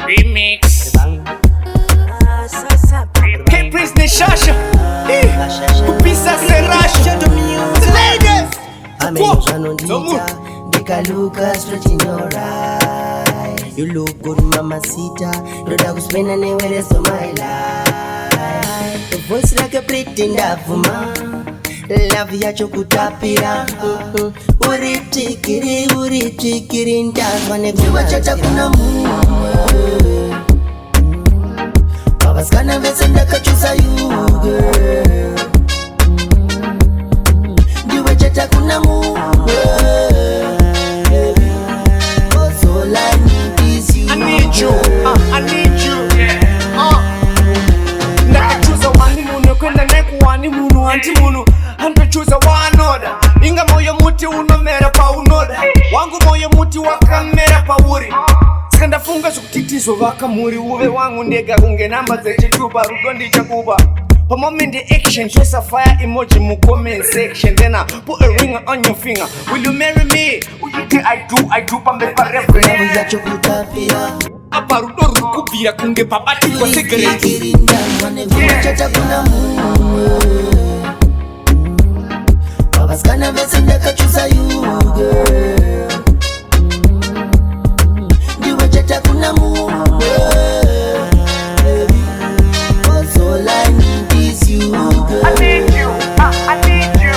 Remix. Hey, Prince Nishasha. Kupisa Serasha. Ladies. Dikaluka stretching your eyes. You look good, mamacita. Roda kuspenda newele so my life. The voice like a pretty woman. Love ya chokutapira. Uri ndazwane kuwa chata kuna Babaskana vese ndakachusa you girl. Ndiwe chata kuna all I need is you. I need you. I need you. Yeah. Nakachusa wani munu kwenda neku wani munu anti munu. Antachusa wanoda. Inga moyo muti unomera pa unoda. Wangu moyo muti wakamera pa uri. Skanda funga sukutitizo vaka muri. Uwe wangu ndega unge namba zeche tuba. Rudondi chakuba. Pamom in the action, just a fire emoji mu comment section. Then I put a ring on your finger. Will you marry me? I do, pambe pa reference. Love ya chokutapira. Amaru doru kubira kunge papati kwa cigarette. Yeah. Chata kuna Babaskana vese ndakachusa you girl. Ndiwe chata kuna all I need is you girl. I need you. I need you.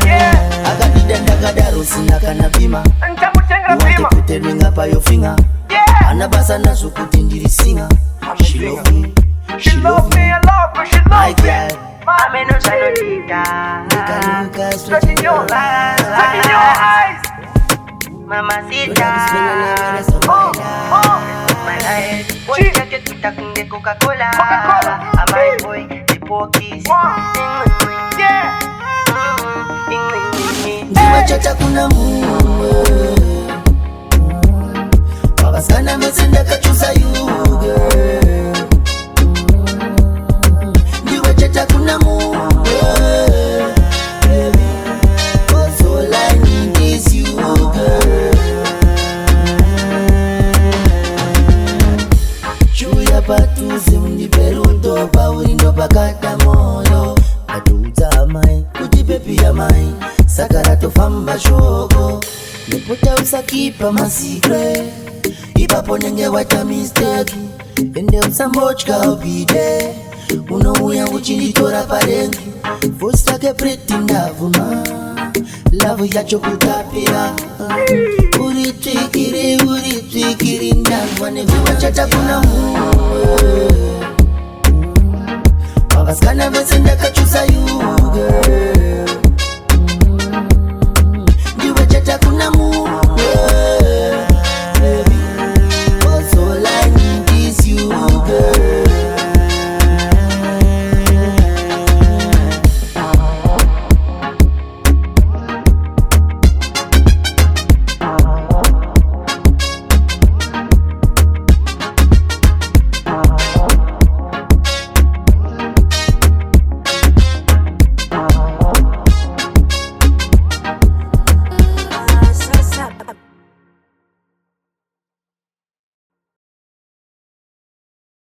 Yeah. Akadida ndakadaro sina kana pima. Ntamutenga You want pima. to put a ring up by your finger. Yeah. Anabasa nazo kuti ndiri singer. She love me. She love me, I love her, she My love me. girl. Mami no saludita. Dikaluka Stretching your eyes, stretching your eyes. Mamacita. My life. Boy, chate tutakunde Coca-Cola. Amaru boy, tipo kiss. Yeah. Ndiwe chata kuna Babaskana vese ndakachusa you girl. Ndiwe chata kuna all I need is you girl. Chuya patuze mundiperudo paurindo pakata moyo. Atuza amai kuti pepi ya mai. Sakara tofamba shoko. Niputa usakipa masikre. Ipapo nenge wata mistake. Ende usambochka ubide. Unouya uchinitora parengi. Voice like a pretty woman. Love ya chokutapira. Uri twikiri ndazwane kuwa chata kuna Babaskana vese ndakachusa you girl. Ndiwe chata kuna